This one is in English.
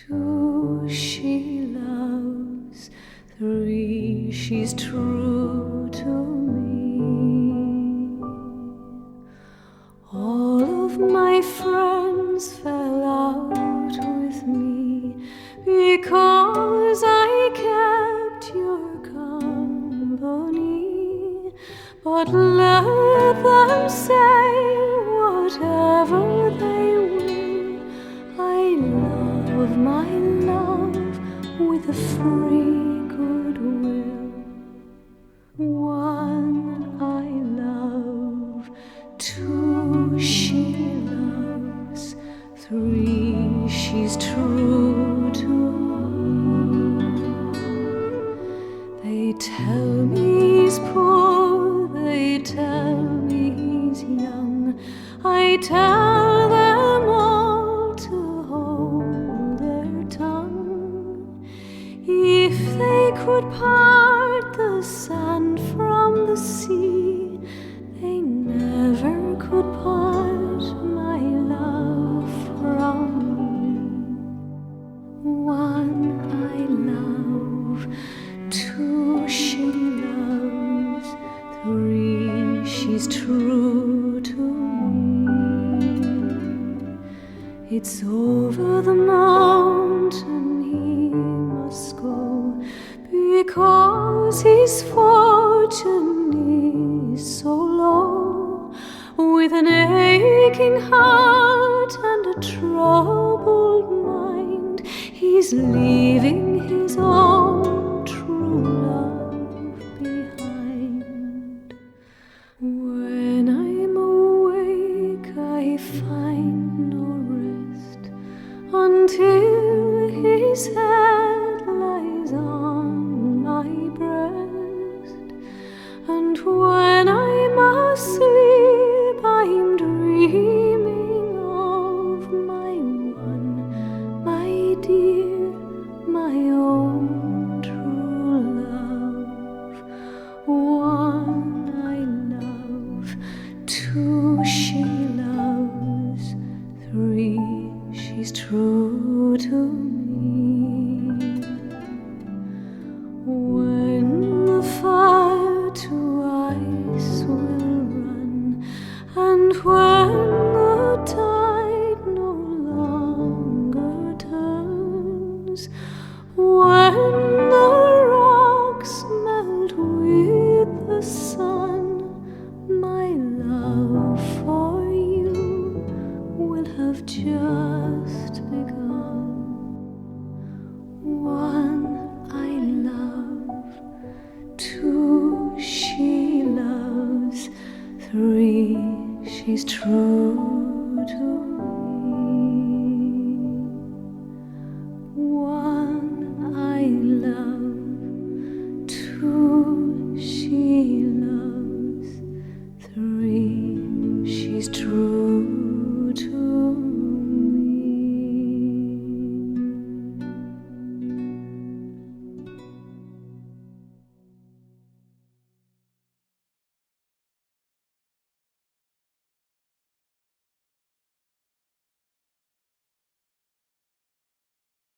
Two she loves, three she's true to me. All of my friends fell out with me because I kept your company. But let them say whatever they will, I love my love with a free goodwill. One I love, two she loves, three she's true to me. They tell me he's poor, they tell me he's young, I tell them all to hold their tongue. If they could part the sand from the sea, they never could part my love from me. One I love, two she loves, three she's true to me. It's over the mountain he must go, because his fortune is so low. With an aching heart and a troubled mind, he's leaving his own true love behind. When I'm awake I find no rest until his head